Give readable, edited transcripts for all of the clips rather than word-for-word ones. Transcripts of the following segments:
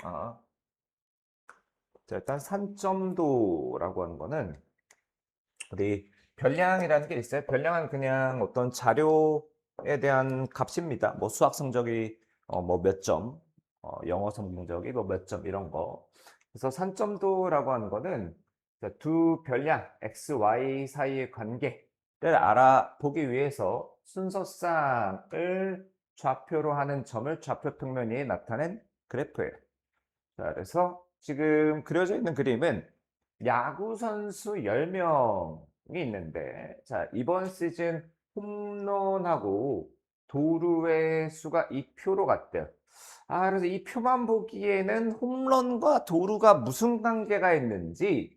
아, 자, 일단 산점도라고 하는 거는 우리 별량이라는 게 있어요. 별량은 그냥 어떤 자료에 대한 값입니다. 뭐 수학 성적이 뭐 몇 점, 영어 성적이 뭐 몇 점 이런 거. 그래서 산점도라고 하는 거는 두 별량 x, y 사이의 관계를 알아보기 위해서 순서쌍을 좌표로 하는 점을 좌표 평면 위에 나타낸 그래프예요. 자, 그래서 지금 그려져 있는 그림은 야구 선수 10명이 있는데, 자, 이번 시즌 홈런하고 도루의 수가 2표로 같대요. 그래서 이 표만 보기에는 홈런과 도루가 무슨 관계가 있는지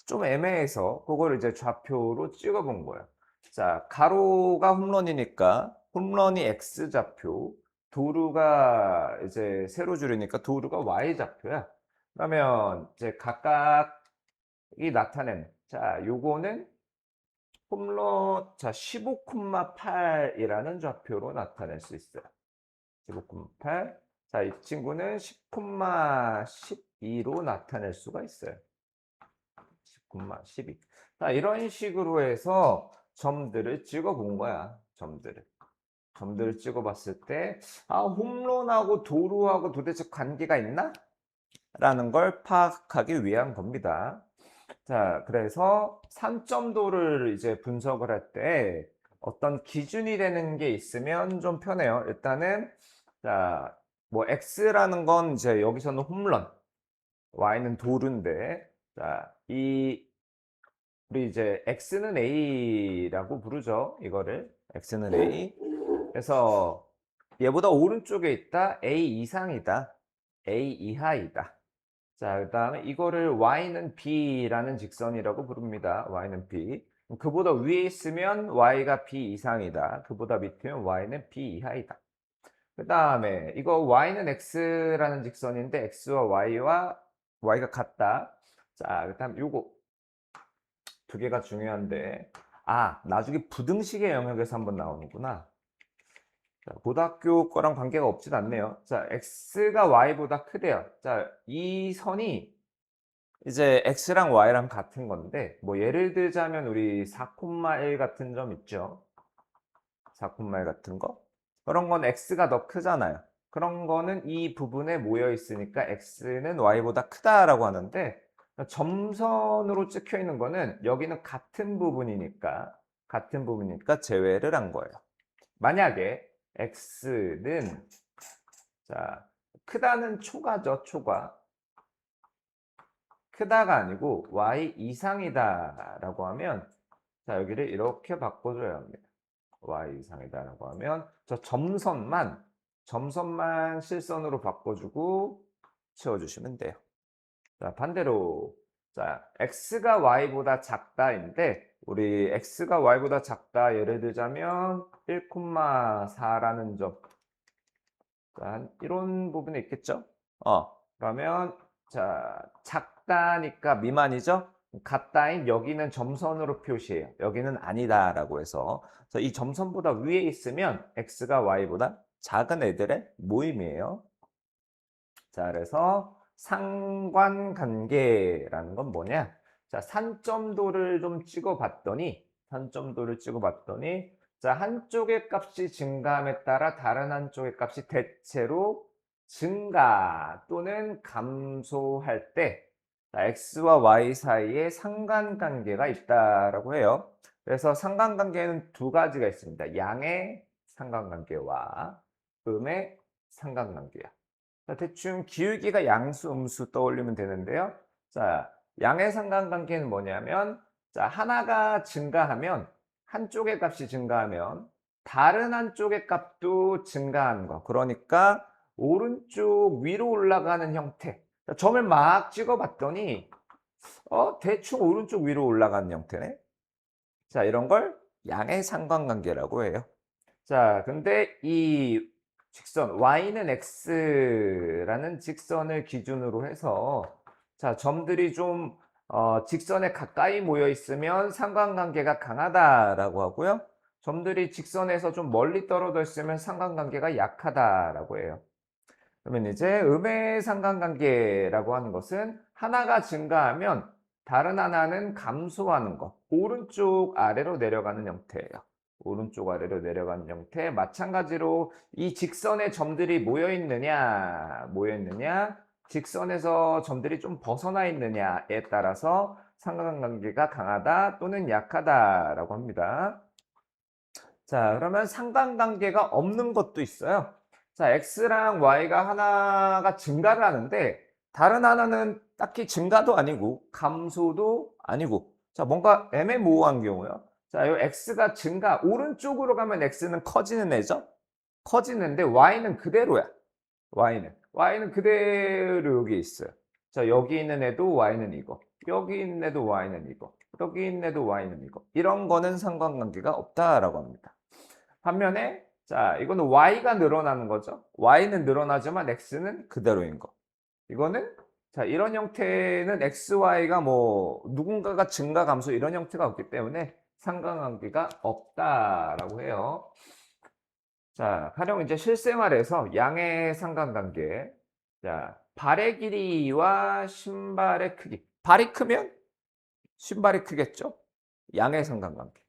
좀 애매해서 그거를 이제 좌표로 찍어 본 거예요. 자, 가로가 홈런이니까 홈런이 X좌표, 도루가 이제 세로 줄이니까 도루가 Y좌표야. 그러면 이제 각각이 나타낸, 자, 요거는 홈런, 자, 15,8이라는 좌표로 나타낼 수 있어요. 15,8. 자, 이 친구는 10,12로 나타낼 수가 있어요. 10,12. 자, 이런 식으로 해서 점들을 찍어 본 거야. 점들을 찍어 봤을 때, 홈런하고 도루하고 도대체 관계가 있나? 라는 걸 파악하기 위한 겁니다. 자, 그래서 산점도를 이제 분석을 할 때 어떤 기준이 되는 게 있으면 좀 편해요. 일단은, 자, 뭐, X라는 건 이제 여기서는 홈런, Y는 도루인데, 자, 우리 이제 X는 A라고 부르죠. 이거를. X는 A. 그래서 얘보다 오른쪽에 있다. A 이상이다. A 이하이다. 자, 그 다음에 이거를 y는 b라는 직선이라고 부릅니다. y는 b. 그보다 위에 있으면 y가 b 이상이다. 그보다 밑이면 y는 b 이하이다. 그 다음에 이거 y는 x라는 직선인데 x와 y가 같다. 자, 그 다음 요거 두 개가 중요한데 나중에 부등식의 영역에서 한번 나오는구나. 자, 고등학교 거랑 관계가 없진 않네요. 자, x가 y보다 크대요. 자, 이 선이 이제 x랑 y랑 같은 건데 뭐 예를 들자면 우리 4,1 같은 점 있죠. 4,1 같은 거. 그런 건 x가 더 크잖아요. 그런 거는 이 부분에 모여 있으니까 x는 y보다 크다라고 하는데 점선으로 찍혀 있는 거는 여기는 같은 부분이니까 제외를 한 거예요. 만약에 x는 자, 크다는 초과죠, 초과. 크다가 아니고 y 이상이다 라고 하면 자, 여기를 이렇게 바꿔줘야 합니다. y 이상이다 라고 하면 저 점선만 실선으로 바꿔주고 채워주시면 돼요. 자, 반대로 자, x가 y보다 작다인데 우리 x가 y보다 작다 예를 들자면 1,4라는 점. 자, 이런 부분이 있겠죠? 그러면 자, 작다니까 미만이죠? 같다인 여기는 점선으로 표시해요. 여기는 아니다라고 해서 이 점선보다 위에 있으면 x가 y보다 작은 애들의 모임이에요. 자, 그래서 상관관계라는 건 뭐냐? 자, 산점도를 찍어봤더니 자, 한쪽의 값이 증가함에 따라 다른 한쪽의 값이 대체로 증가 또는 감소할 때 자, x와 y 사이에 상관관계가 있다라고 해요. 그래서 상관관계는 두 가지가 있습니다. 양의 상관관계와 음의 상관관계야. 자, 대충 기울기가 양수, 음수 떠올리면 되는데요. 자, 양의 상관관계는 뭐냐면, 자, 하나가 증가하면, 한쪽의 값이 증가하면, 다른 한쪽의 값도 증가하는 거. 그러니까, 오른쪽 위로 올라가는 형태. 자, 점을 막 찍어 봤더니, 대충 오른쪽 위로 올라가는 형태네. 자, 이런 걸 양의 상관관계라고 해요. 자, 근데 이 직선 y는 x라는 직선을 기준으로 해서 자, 점들이 좀 직선에 가까이 모여 있으면 상관관계가 강하다라고 하고요. 점들이 직선에서 좀 멀리 떨어져 있으면 상관관계가 약하다라고 해요. 그러면 이제 음의 상관관계라고 하는 것은 하나가 증가하면 다른 하나는 감소하는 것. 오른쪽 아래로 내려가는 형태예요. 오른쪽 아래로 내려가는 형태. 마찬가지로 이 직선의 점들이 모여 있느냐, 직선에서 점들이 좀 벗어나 있느냐에 따라서 상관관계가 강하다 또는 약하다라고 합니다. 자, 그러면 상관관계가 없는 것도 있어요. 자, x랑 y가 하나가 증가를 하는데 다른 하나는 딱히 증가도 아니고 감소도 아니고, 자, 뭔가 애매모호한 경우요. 자, 이 x가 증가, 오른쪽으로 가면 x는 커지는 애죠. 커지는데 y는 그대로야. y는 그대로 여기 있어요. 자, 여기 있는 애도 y는 이거, 여기 있는 애도 y는 이거, 여기 있는 애도 y는 이거. 이런 거는 상관관계가 없다라고 합니다. 반면에 자, 이거는 y가 늘어나는 거죠. y는 늘어나지만 x는 그대로인 거. 이거는 자, 이런 형태는 xy가 뭐 누군가가 증가 감소 이런 형태가 없기 때문에 상관관계가 없다라고 해요. 자, 가령 이제 실생활에서 양의 상관관계. 자, 발의 길이와 신발의 크기. 발이 크면 신발이 크겠죠? 양의 상관관계.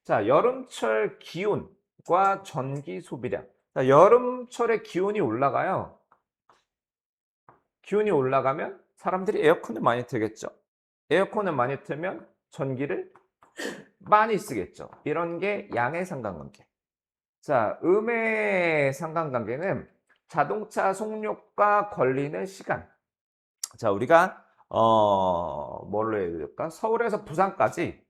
자, 여름철 기온과 전기 소비량. 자, 여름철에 기온이 올라가요. 기온이 올라가면 사람들이 에어컨을 많이 틀겠죠. 에어컨을 많이 틀면 전기를 많이 쓰겠죠. 이런 게 양의 상관관계. 자, 음의 상관관계는 자동차 속력과 걸리는 시간. 자, 우리가 뭘로 해야 될까? 서울에서 부산까지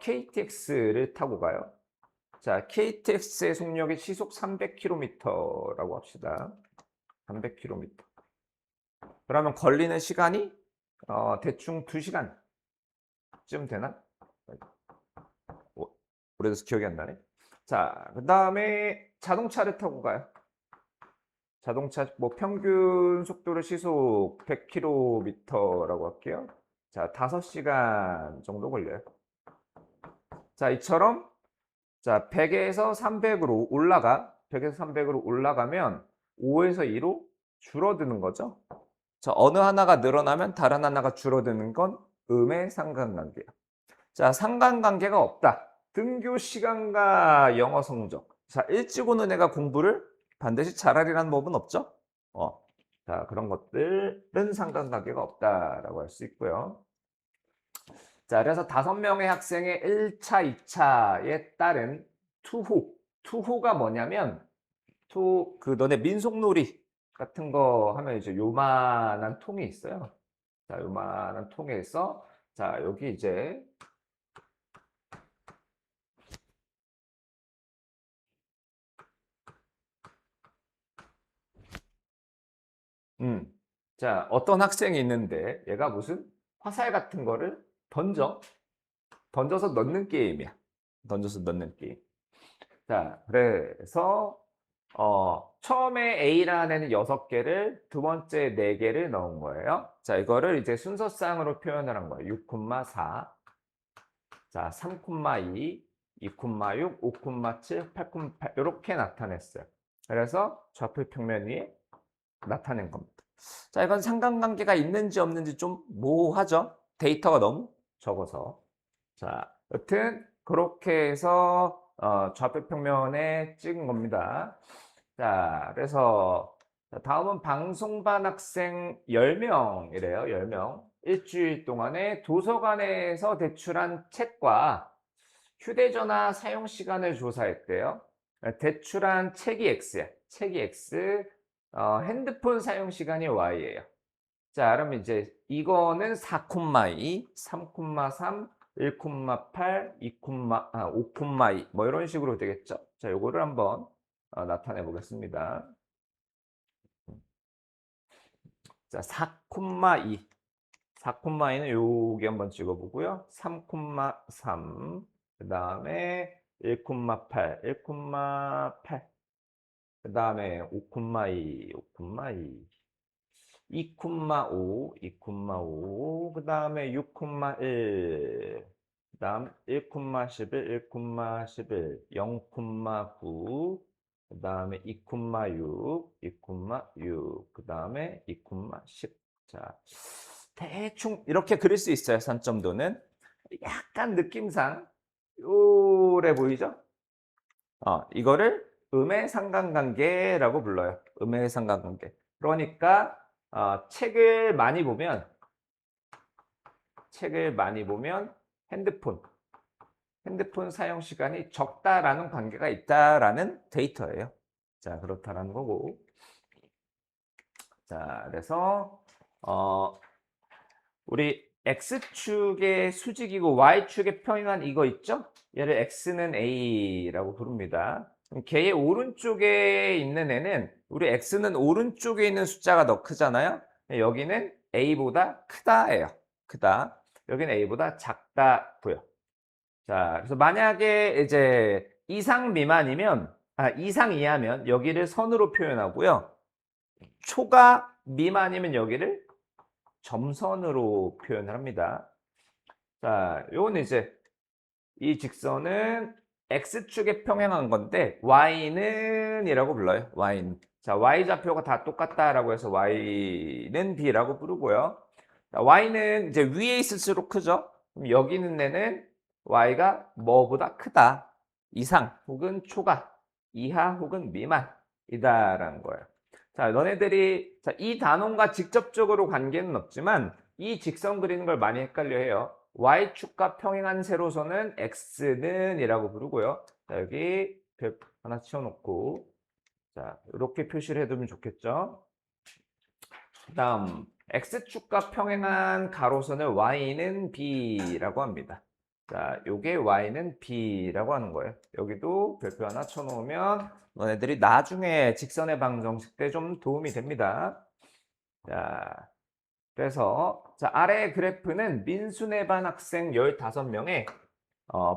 KTX를 타고 가요. 자, KTX의 속력이 시속 300km라고 합시다. 300km. 그러면 걸리는 시간이 대충 2시간쯤 되나? 오래돼서 기억이 안 나네. 자, 그 다음에 자동차를 타고 가요. 자동차 뭐 평균 속도를 시속 100km라고 할게요. 자, 5시간 정도 걸려요. 자, 이처럼 자, 100에서 300으로 올라가. 100에서 300으로 올라가면 5에서 2로 줄어드는 거죠. 자, 어느 하나가 늘어나면 다른 하나가 줄어드는 건 음의 상관관계예요. 자, 상관관계가 없다. 등교 시간과 영어 성적. 자, 일찍 오는 애가 공부를 반드시 잘하리라는 법은 없죠. 자, 그런 것들은 상관관계가 없다라고 할 수 있고요. 자, 그래서 5명의 학생의 1차, 2차에 따른 투호가 뭐냐면, 너네 민속놀이 같은 거 하면 이제 요만한 통이 있어요. 자, 요만한 통에서, 자, 여기 이제, 자, 어떤 학생이 있는데, 얘가 무슨 화살 같은 거를 던져서 넣는 게임이야. 던져서 넣는 게임. 자, 그래서 처음에 A라는 애는 6개를, 두 번째 4개를 넣은 거예요. 자, 이거를 이제 순서상으로 표현을 한 거예요. 6,4, 자, 3,2, 2,6, 5,7, 8,8 이렇게 나타냈어요. 그래서 좌표 평면 위에 나타낸 겁니다. 자, 이건 상관관계가 있는지 없는지 좀 모호하죠? 데이터가 너무 적어서. 자, 여튼 그렇게 해서 좌표 평면에 찍은 겁니다. 자, 그래서 다음은 방송반 학생 10명이래요. 10명. 일주일 동안에 도서관에서 대출한 책과 휴대전화 사용 시간을 조사했대요. 대출한 책이 X야. 책이 X, 핸드폰 사용 시간이 Y예요. 자, 그럼 이제 이거는 4,2, 3,3, 1,8, 5,2 뭐 이런 식으로 되겠죠. 자, 요거를 한번 나타내 보겠습니다. 자, 4,2. 4,2는 여기 한번 찍어 보고요. 3,3. 그다음에 1,8, 1,8. 그다음에 5,2, 5,2. 2,5, 2,5, 그 다음에 6,1, 그 다음 1,11, 1,11, 0,9, 그 다음에 2,6, 2,6, 그 다음에 2,10. 자, 대충 이렇게 그릴 수 있어요. 선점도는. 약간 느낌상 요래 보이죠? 이거를 음의 상관관계라고 불러요. 음의 상관관계. 그러니까 책을 많이 보면 핸드폰 사용 시간이 적다라는 관계가 있다라는 데이터예요. 자, 그렇다라는 거고. 자, 그래서 우리 X축의 수직이고 Y축의 평행한 이거 있죠? 얘를 X는 A라고 부릅니다. 그럼 걔의 오른쪽에 있는 애는 우리 X는 오른쪽에 있는 숫자가 더 크잖아요? 여기는 A보다 크다예요. 크다. 여기는 A보다 작다고요. 자, 그래서 만약에 이제 이상 이하면 여기를 선으로 표현하고요. 초가 미만이면 여기를 점선으로 표현을 합니다. 자, 요건 이제 이 직선은 X축에 평행한 건데 Y는 이라고 불러요. Y는. 자, Y좌표가 다 똑같다라고 해서 Y는 B라고 부르고요. 자, Y는 이제 위에 있을수록 크죠. 그럼 여기 있는 애는 Y가 뭐보다 크다. 이상 혹은 초과, 이하 혹은 미만이다라는 거예요. 자, 너네들이 이 단원과 직접적으로 관계는 없지만 이 직선 그리는 걸 많이 헷갈려 해요. Y축과 평행한 세로선은 X는 이라고 부르고요. 자, 여기 별 하나 치워놓고 자, 이렇게 표시를 해두면 좋겠죠. 그 다음 X축과 평행한 가로선을 Y는 B라고 합니다. 자, 요게 Y는 B라고 하는 거예요. 여기도 별표 하나 쳐놓으면 너네들이 나중에 직선의 방정식 때 좀 도움이 됩니다. 자, 그래서 자, 아래 그래프는 민순회 반 학생 15명의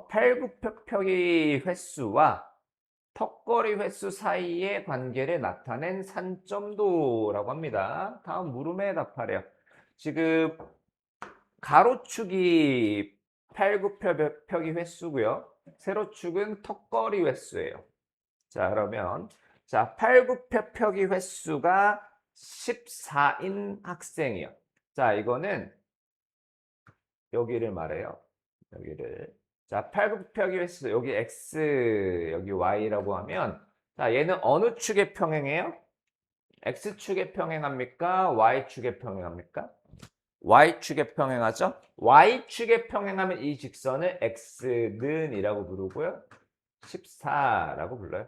팔굽혀펴기 횟수와 턱걸이 횟수 사이의 관계를 나타낸 산점도라고 합니다. 다음 물음에 답하래요. 지금 가로축이 팔굽혀펴기 횟수고요. 세로축은 턱걸이 횟수예요. 자, 그러면 자, 팔굽혀펴기 횟수가 14인 학생이요. 자, 이거는 여기를 말해요. 여기를. 자, 팔굽혀펴기 횟수 여기 x 여기 y라고 하면 자, 얘는 어느 축에 평행해요? x축에 평행합니까? y축에 평행합니까? y축에 평행하죠? y축에 평행하면 이 직선을 x는이라고 부르고요. 14라고 불러요.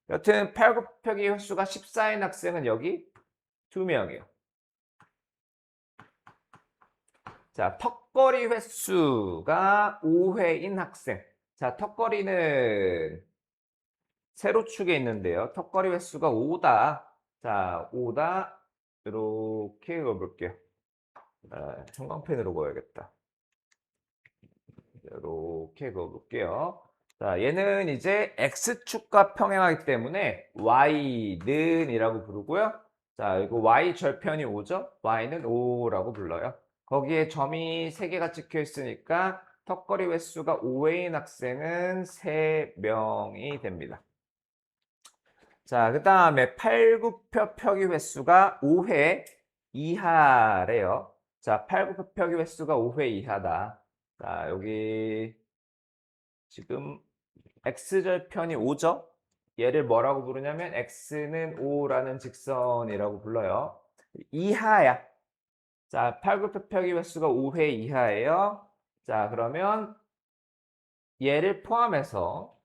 여튼 팔굽혀펴기 횟수가 14인 학생은 여기 2명이에요. 자, 턱걸이 횟수가 5회인 학생. 자, 턱걸이는 세로축에 있는데요. 턱걸이 횟수가 5다. 자, 5다. 이렇게 그어볼게요. 형광펜으로 그어야겠다. 이렇게 그어볼게요. 자, 얘는 이제 X축과 평행하기 때문에 Y는 이라고 부르고요. 자, 이거 Y 절편이 5죠? Y는 5라고 불러요. 거기에 점이 3개가 찍혀 있으니까 턱걸이 횟수가 5회인 학생은 3명이 됩니다. 자, 그 다음에 팔굽혀펴기 횟수가 5회 이하래요. 자, 팔굽혀펴기 횟수가 5회 이하다. 자, 여기 지금 x절편이 5죠? 얘를 뭐라고 부르냐면 x는 5라는 직선이라고 불러요. 이하야. 자, 팔굽혀펴기 횟수가 5회 이하예요. 자, 그러면 얘를 포함해서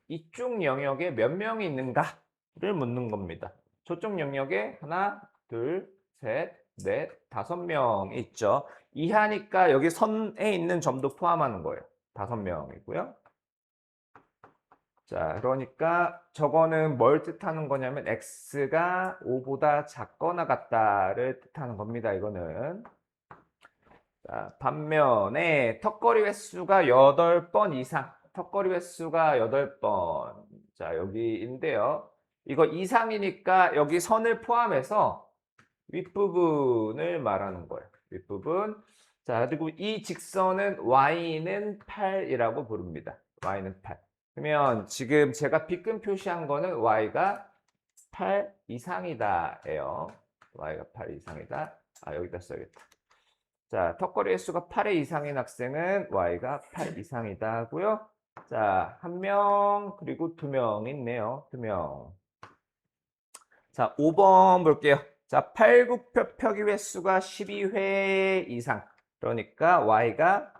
이쪽 영역에 몇 명이 있는가를 묻는 겁니다. 저쪽 영역에 하나, 둘, 셋, 넷, 5명이 있죠. 이하니까 여기 선에 있는 점도 포함하는 거예요. 5명이고요. 자, 그러니까 저거는 뭘 뜻하는 거냐면 x가 5보다 작거나 같다를 뜻하는 겁니다. 이거는. 자, 반면에 턱걸이 횟수가 8번 이상. 턱걸이 횟수가 8번. 자, 여기인데요. 이거 이상이니까 여기 선을 포함해서 윗부분을 말하는 거예요. 윗부분. 자, 그리고 이 직선은 y는 8이라고 부릅니다. y는 8. 그러면 지금 제가 B급 표시한 거는 Y가 8 이상이다 예요. Y가 8 이상이다. 아, 여기다 써야겠다. 자, 턱걸이 횟수가 8의 이상인 학생은 Y가 8 이상이다 하고요. 자, 1명 그리고 2명 있네요. 2명. 자, 5번 볼게요. 자, 팔굽혀펴기 횟수가 12회 이상. 그러니까 Y가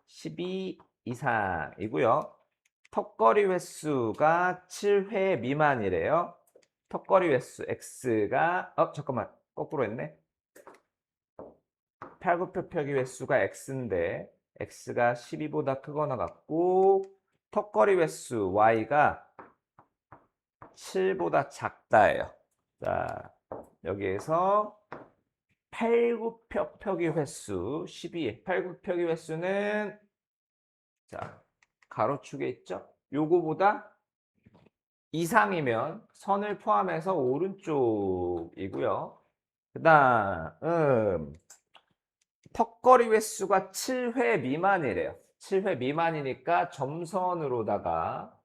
12 이상이고요. 턱걸이 횟수가 7회 미만이래요. 턱걸이 횟수 X가 잠깐만. 거꾸로 했네. 팔굽혀펴기 횟수가 X인데 X가 12보다 크거나 같고 턱걸이 횟수 Y가 7보다 작다예요. 자, 여기에서 팔굽혀펴기 횟수 12. 팔굽혀펴기 횟수는 자, 가로축에 있죠? 요거보다 이상이면 선을 포함해서 오른쪽이고요. 그다음 턱걸이 횟수가 7회 미만이래요. 7회 미만이니까 점선으로다가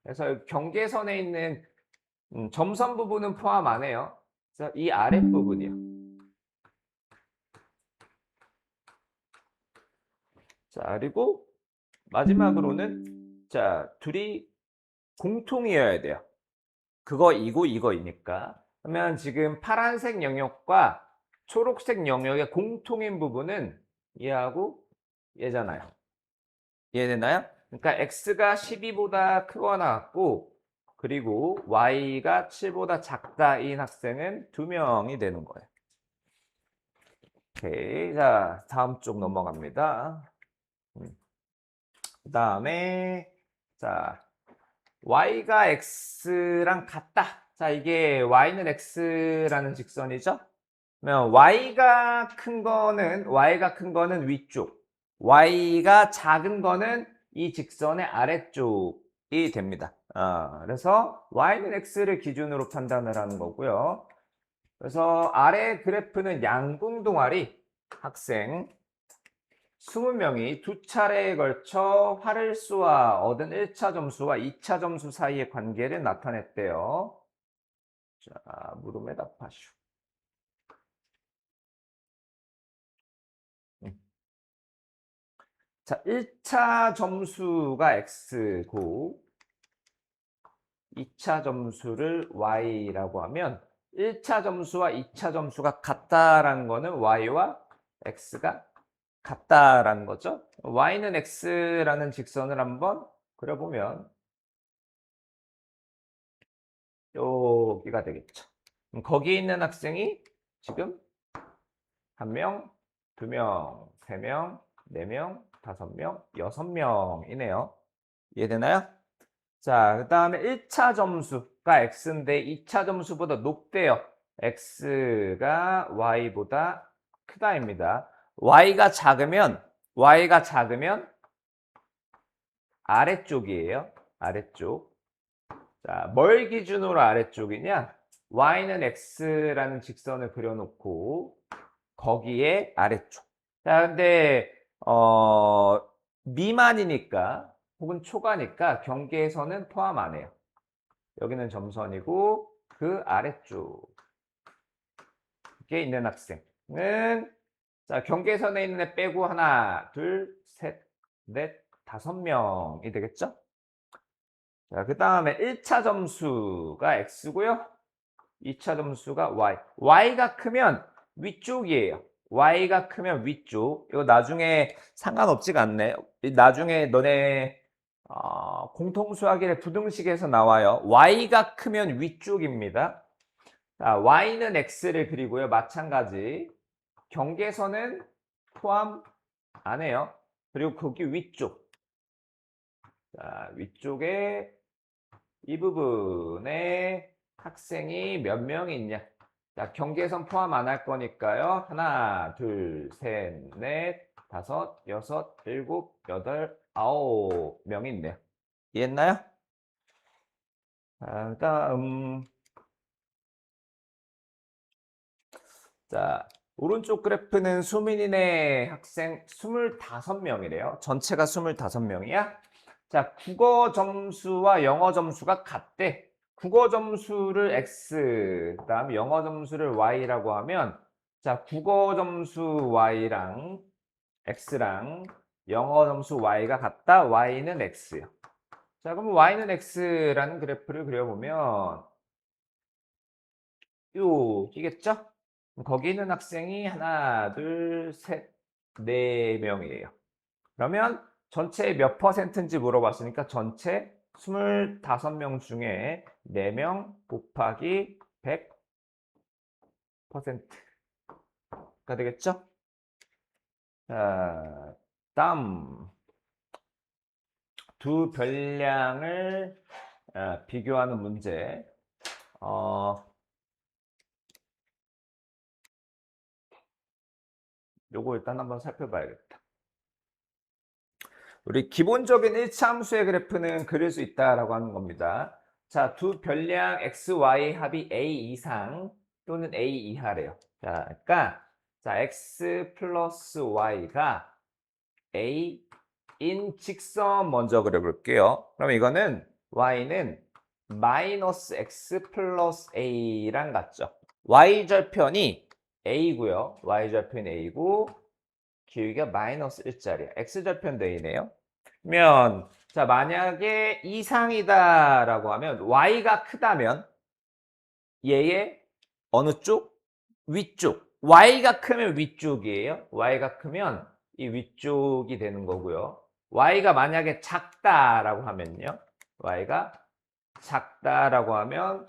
그래서 경계선에 있는 점선 부분은 포함 안 해요. 그래서 이 아랫부분이요. 자, 그리고 마지막으로는 자, 둘이 공통이어야 돼요. 그거 이거이니까. 그러면 지금 파란색 영역과 초록색 영역의 공통인 부분은 얘하고 얘잖아요. 이해되나요? 그러니까 x가 12보다 크거나 같고 그리고 y가 7보다 작다인 학생은 2명이 되는 거예요. 오케이. 자, 다음 쪽 넘어갑니다. 그 다음에 자, y가 x랑 같다. 자, 이게 y는 x라는 직선이죠? 그러면 y가 큰 거는 위쪽, y가 작은 거는 이 직선의 아래쪽이 됩니다. 그래서 y는 x를 기준으로 판단을 하는 거고요. 그래서 아래 그래프는 양궁 동아리 학생 20명이 두 차례에 걸쳐 활을 쏘아 얻은 1차 점수와 2차 점수 사이의 관계를 나타냈대요. 자, 물음에 답하시오. 자, 1차 점수가 x고 2차 점수를 y라고 하면 1차 점수와 2차 점수가 같다라는 거는 y와 x가 같다라는 거죠. y는 x라는 직선을 한번 그려보면 여기가 되겠죠. 거기에 있는 학생이 지금 1명, 2명, 3명, 4명, 5명, 6명이네요. 이해되나요? 자, 그 다음에 1차 점수가 x인데 2차 점수보다 높대요. x가 y보다 크다입니다. y가 작으면 아래쪽이에요. 아래쪽. 자, 뭘 기준으로 아래쪽이냐? y는 x라는 직선을 그려놓고 거기에 아래쪽. 자, 근데 미만이니까 혹은 초과니까 경계선은 포함 안 해요. 여기는 점선이고 그 아래쪽에 있는 학생은 자, 경계선에 있는 애 빼고 하나, 둘, 셋, 넷, 5명이 되겠죠? 자, 그 다음에 1차 점수가 x고요. 2차 점수가 y. y가 크면 위쪽이에요. y가 크면 위쪽. 이거 나중에 상관없지가 않네. 나중에 너네 공통수학일의 부등식에서 나와요. y가 크면 위쪽입니다. 자, y는 x를 그리고요. 마찬가지. 경계선은 포함 안 해요. 그리고 거기 위쪽. 자, 위쪽에 이 부분에 학생이 몇 명이 있냐? 자, 경계선 포함 안 할 거니까요. 하나, 둘, 셋, 넷, 다섯, 여섯, 일곱, 여덟, 9명이 있네요. 이해했나요? 다음. 자, 오른쪽 그래프는 수민이네 학생 25명이래요. 전체가 25명이야. 자, 국어 점수와 영어 점수가 같대. 국어 점수를 x, 그다음 영어 점수를 y라고 하면 자, 국어 점수 y랑 x랑 영어 점수 y가 같다. y는 x요. 자, 그럼 y는 x라는 그래프를 그려보면 여기겠죠? 거기 있는 학생이 하나, 둘, 셋, 네 명이에요. 그러면 전체 몇 퍼센트인지 물어봤으니까 전체 25명 중에 4명 곱하기 100%가 되겠죠? 자, 다음 두 별량을 비교하는 문제. 요거 일단 한번 살펴봐야겠다. 우리 기본적인 일차함수의 그래프는 그릴 수 있다라고 하는 겁니다. 자, 두 별량 x, y 합이 a 이상 또는 a 이하래요. 자, 그러니까 자, x 플러스 y가 a인 직선 먼저 그려볼게요. 그럼 이거는 y는 마이너스 x 플러스 a랑 같죠. y절편이 a고요. y절편이 a고 기울기가 마이너스 1짜리야. x절편도 a네요. 그러면 자, 만약에 이상이다라고 하면 y가 크다면 얘의 어느 쪽? 위쪽. y가 크면 위쪽이에요. y가 크면 이 위쪽이 되는 거고요. y가 만약에 작다라고 하면요. y가 작다라고 하면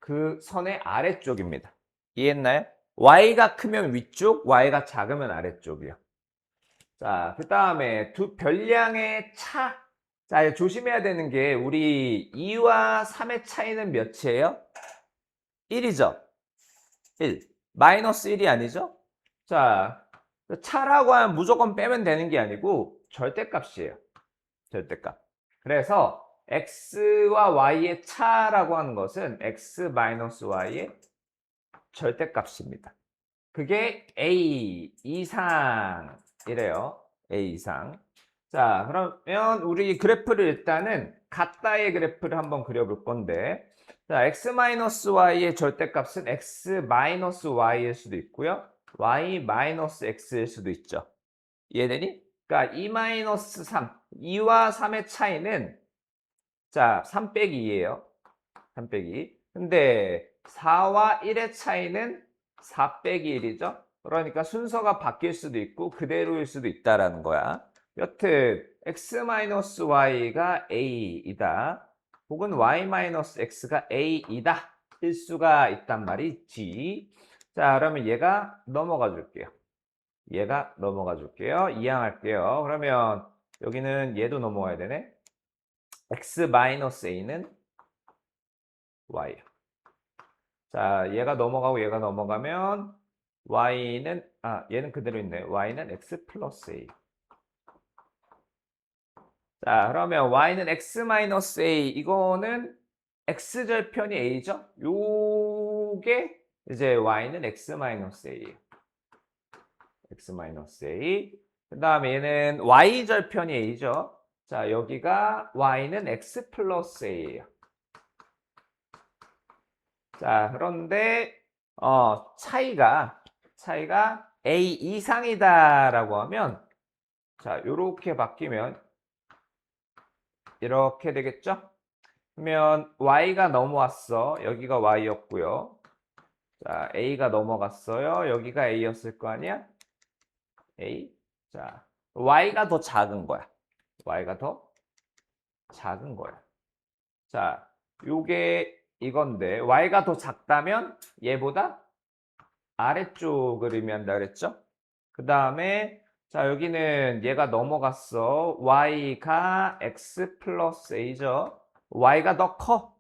그 선의 아래쪽입니다. 이해했나요? y가 크면 위쪽, y가 작으면 아래쪽이요. 자, 그 다음에 두 별량의 차. 자, 조심해야 되는 게 우리 2와 3의 차이는 몇이에요? 1이죠. 1. 마이너스 1이 아니죠? 자, 차라고 하면 무조건 빼면 되는 게 아니고 절대값이에요. 절대값. 그래서 x와 y의 차라고 하는 것은 x 마이너스 y의 절대값입니다. 그게 a 이상이래요. a 이상. 자, 그러면 우리 그래프를 일단은 같다의 그래프를 한번 그려볼 건데 자, x-y의 절대값은 x-y일 수도 있고요. y-x일 수도 있죠. 이해되니? 그러니까 2-3, 2와 3의 차이는 자, 3 빼기 2예요. 3 빼기. 근데 4와 1의 차이는 4 빼기 1이죠. 그러니까 순서가 바뀔 수도 있고 그대로일 수도 있다라는 거야. 여튼 x-y가 a이다. 혹은 y-x가 a이다. 일 수가 있단 말이지. 자, 그러면 얘가 넘어가 줄게요. 얘가 넘어가 줄게요. 이항할게요. 그러면 여기는 얘도 넘어가야 되네. x-a는 y. 자, 얘가 넘어가고 얘가 넘어가면 y는 얘는 그대로 있네. y는 x 플러스 a. 자, 그러면 y는 x 마이너스 a. 이거는 x절편이 a죠? 요게 이제 y는 x 마이너스 a. x 마이너스 a. 그다음에 얘는 y절편이 a죠? 자, 여기가 y는 x 플러스 a예요. 자, 그런데 차이가 A 이상이다라고 하면 자, 요렇게 바뀌면 이렇게 되겠죠? 그러면 Y가 넘어왔어. 여기가 Y였고요. 자, A가 넘어갔어요. 여기가 A였을 거 아니야? A. 자, Y가 더 작은 거야. Y가 더 작은 거야. 자, 요게 이건데 Y가 더 작다면 얘보다 아래쪽을 의미한다 그랬죠? 그 다음에 자, 여기는 얘가 넘어갔어. y가 x 플러스 a죠. y가 더 커.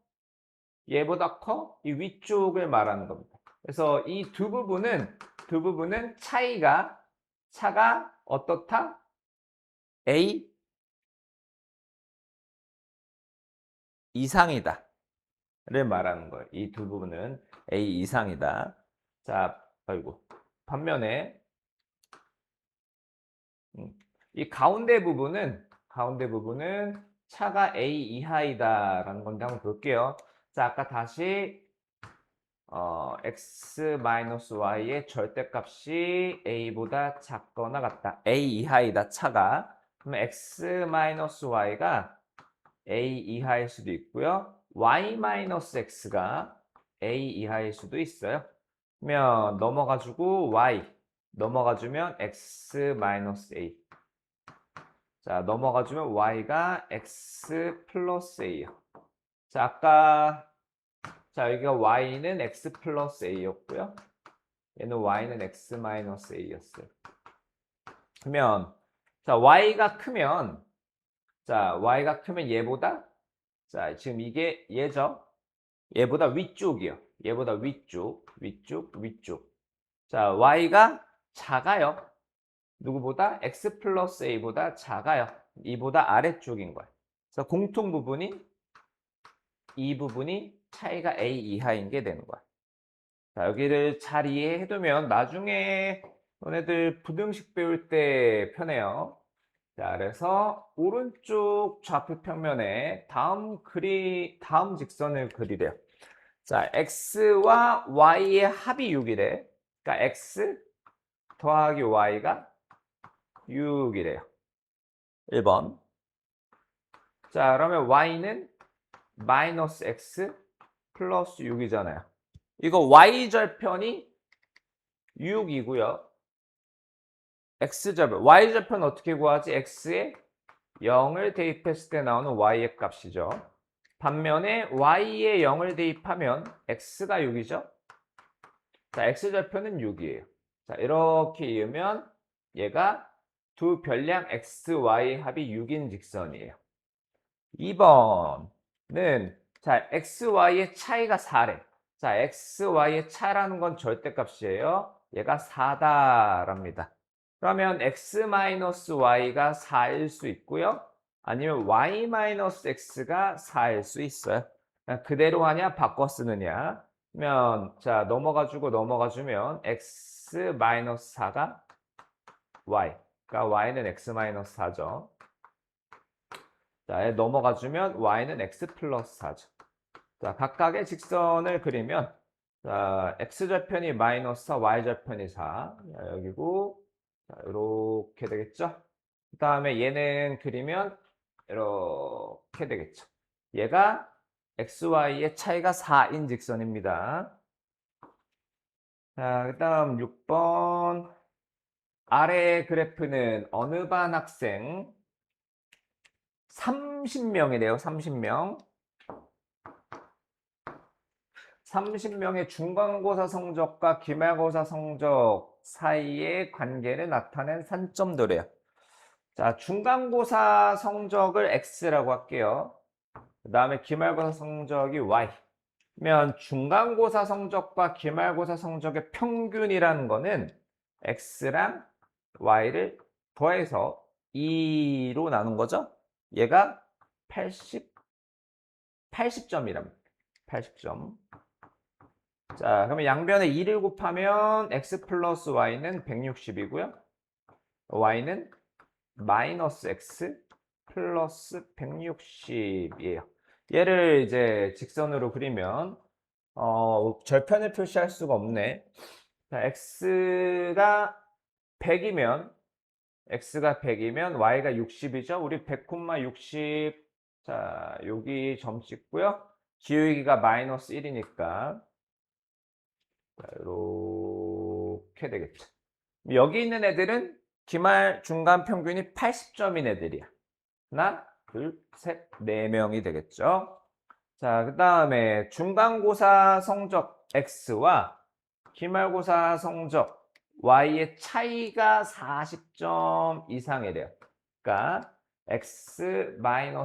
얘보다 커. 이 위쪽을 말하는 겁니다. 그래서 이 두 부분은 차가 어떻다? a 이상이다. 를 말하는 거예요. 이 두 부분은 a 이상이다. 자, 아이고. 반면에 이 가운데 부분은 차가 A 이하이다라는 건데 한번 볼게요. 자, 아까 다시 x-y의 절대값이 a보다 작거나 같다. a 이하이다 차가. 그러면 x-y가 a 이하일 수도 있고요. y-x가 a 이하일 수도 있어요. 그러면 넘어가지고 y 넘어가주면 x-a. 자, 넘어가주면 y가 x 플러스 a요. 자, 여기가 y는 x 플러스 a였고요. 얘는 y는 x 마이너스 a였어요. 그러면 y가 크면 얘보다 지금 이게 얘죠. 얘보다 위쪽이요. 얘보다 위쪽. 자, y가 작아요. 누구보다? x 플러스 a보다 작아요. 이보다 아래쪽인 거예요. 그래서 공통 부분이 이 부분이 차이가 a 이하인 게 되는 거야. 자, 여기를 잘 이해해두면 나중에 너네들 부등식 배울 때 편해요. 자, 그래서 오른쪽 좌표 평면에 다음 직선을 그리래요. 자, x와 y의 합이 6이래. 그러니까 x 더하기 y가 6이래요. 1번. 자, 그러면 y는 마이너스 x 플러스 6이잖아요. 이거 y절편이 6이고요. x절편, y절편 어떻게 구하지? x에 0을 대입했을 때 나오는 y의 값이죠. 반면에 y에 0을 대입하면 x가 6이죠. 자, x절편은 6이에요. 자, 이렇게 이으면 얘가 두 별량 x, y 합이 6인 직선이에요. 2번은 x, y의 차이가 4래. 자, x, y의 차라는 건 절대값이에요. 얘가 4다랍니다. 그러면 x-y가 4일 수 있고요. 아니면 y-x가 4일 수 있어요. 그대로 하냐, 바꿔 쓰느냐. 그러면 넘어가주면 x-4가 y. 그러니까 y는 x-4죠. 자, 넘어가주면 y는 x 플러스 4죠. 자, 각각의 직선을 그리면 자, x절편이 마이너스 4, y절편이 4. 자, 여기고 자, 이렇게 되겠죠? 그 다음에 얘는 그리면 이렇게 되겠죠. 얘가 xy의 차이가 4인 직선입니다. 자, 그 다음 6번. 아래 그래프는 어느 반 학생 30명이래요. 30명. 30명의 중간고사 성적과 기말고사 성적 사이의 관계를 나타낸 산점도래요. 자, 중간고사 성적을 X라고 할게요. 그 다음에 기말고사 성적이 Y. 그러면 중간고사 성적과 기말고사 성적의 평균이라는 거는 X랑 Y를 더해서 2로 나눈 거죠. 얘가 80점이랍니다. 80점. 자, 그러면 양변에 2를 곱하면 x 플러스 y는 160이고요. y는 마이너스 x 플러스 160이에요. 얘를 이제 직선으로 그리면 절편을 표시할 수가 없네. 자, x가 100이면 y가 60이죠. 우리 100,60. 자, 여기 점 찍고요. 기울기가 마이너스 1이니까 이렇게 되겠죠. 여기 있는 애들은 기말 중간 평균이 80점인 애들이야. 하나, 둘, 셋, 네 명이 되겠죠. 자, 그 다음에 중간고사 성적 X와 기말고사 성적 Y의 차이가 40점 이상이래요. 그러니까 X-Y의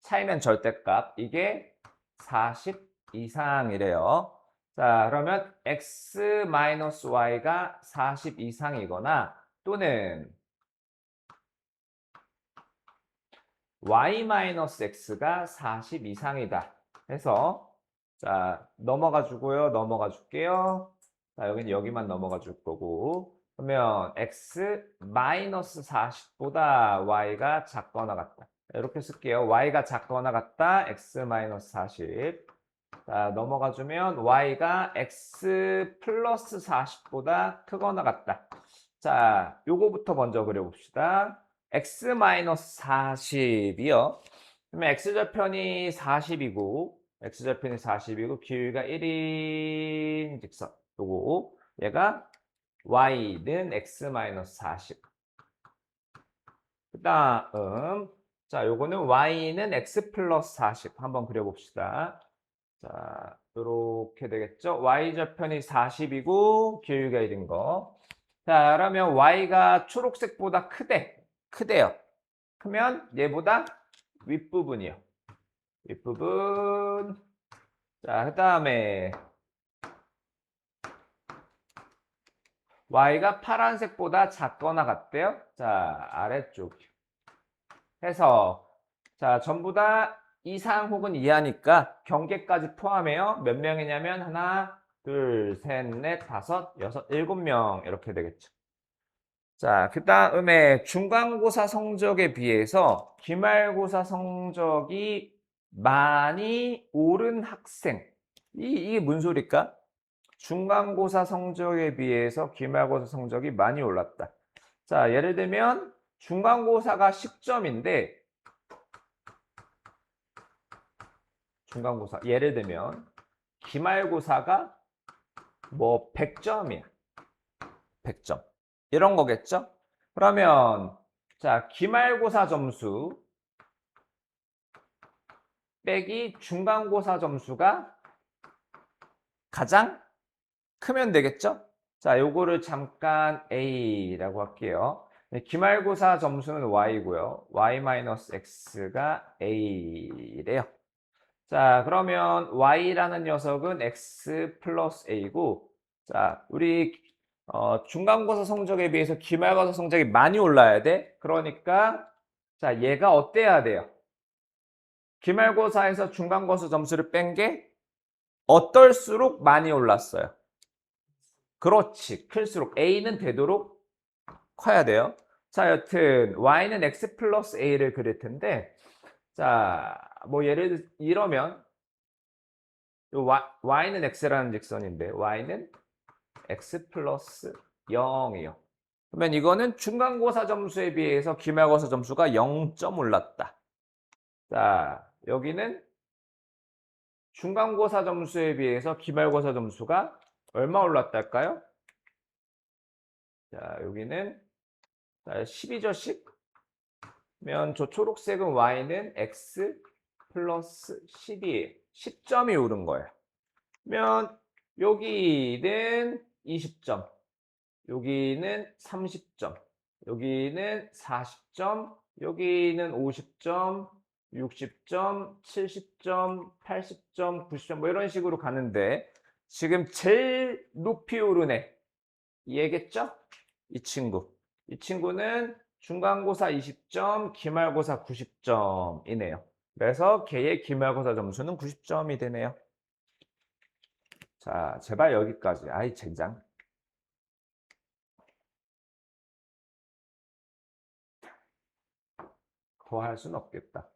차이면 절대값. 이게 40 이상이래요. 자, 그러면 x-y가 40 이상이거나 또는 y-x가 40 이상이다. 해서 자, 넘어가 줄게요. 자, 여기는 여기만 넘어가 줄 거고. 그러면 x 마이너스 40보다 y가 작거나 같다. 이렇게 쓸게요. y가 작거나 같다. x 마이너스 40. 자, 넘어가 주면 y가 x 플러스 40보다 크거나 같다. 자, 요거부터 먼저 그려봅시다. x 마이너스 40이요. 그러면 x절편이 40이고 x절편이 40이고 길이가 1인 직선. 요거 얘가 y는 x 마이너스 40. 그다음 자, 요거는 y는 x 플러스 40 한번 그려봅시다. 자, 요렇게 되겠죠? y절편이 40이고 길이가 1인 거. 자, 그러면 y가 초록색보다 크대요. 크면 얘보다 윗부분이요. 윗부분. 자, 그다음에 y가 파란색보다 작거나 같대요. 자, 아래쪽 해서 자, 전부 다 이상 혹은 이하니까 경계까지 포함해요. 몇 명이냐면 하나, 둘, 셋, 넷, 다섯, 여섯, 7명 이렇게 되겠죠. 자, 그 다음에 중간고사 성적에 비해서 기말고사 성적이 많이 오른 학생. 이게 무슨 소리일까? 중간고사 성적에 비해서 기말고사 성적이 많이 올랐다. 자, 예를 들면 중간고사가 10점인데 중간고사 예를 들면 기말고사가 뭐 100점이야. 100점. 이런 거겠죠? 그러면 자, 기말고사 점수 빼기 중간고사 점수가 가장 크면 되겠죠? 자, 요거를 잠깐 A라고 할게요. 네, 기말고사 점수는 Y고요. Y-X가 A래요. 자, 그러면 Y라는 녀석은 X 플러스 A고, 자, 우리 중간고사 성적에 비해서 기말고사 성적이 많이 올라야 돼. 그러니까 자, 얘가 어때야 돼요? 기말고사에서 중간고사 점수를 뺀 게 어떨수록 많이 올랐어요. 그렇지. 클수록 A는 되도록 커야 돼요. 자, 여튼 Y는 X 플러스 A를 그릴 텐데 자, 뭐 예를 이러면 Y는 X라는 직선인데 Y는 X 플러스 0이에요. 그러면 이거는 중간고사 점수에 비해서 기말고사 점수가 0점 올랐다. 자, 여기는 중간고사 점수에 비해서 기말고사 점수가 얼마 올랐달까요? 자, 여기는 12죠, 10? 면 저 초록색은 y는 x 플러스 10이에요. 10점이 오른 거예요. 그러면 여기는 20점, 여기는 30점, 여기는 40점, 여기는 50점, 60점, 70점, 80점, 90점 뭐 이런 식으로 가는데 지금 제일 높이 오른 애 얘겠죠? 이 친구. 이 친구는 중간고사 20점, 기말고사 90점이네요. 그래서 걔의 기말고사 점수는 90점이 되네요. 자, 제발 여기까지. 아이, 젠장. 더 할 수는 없겠다.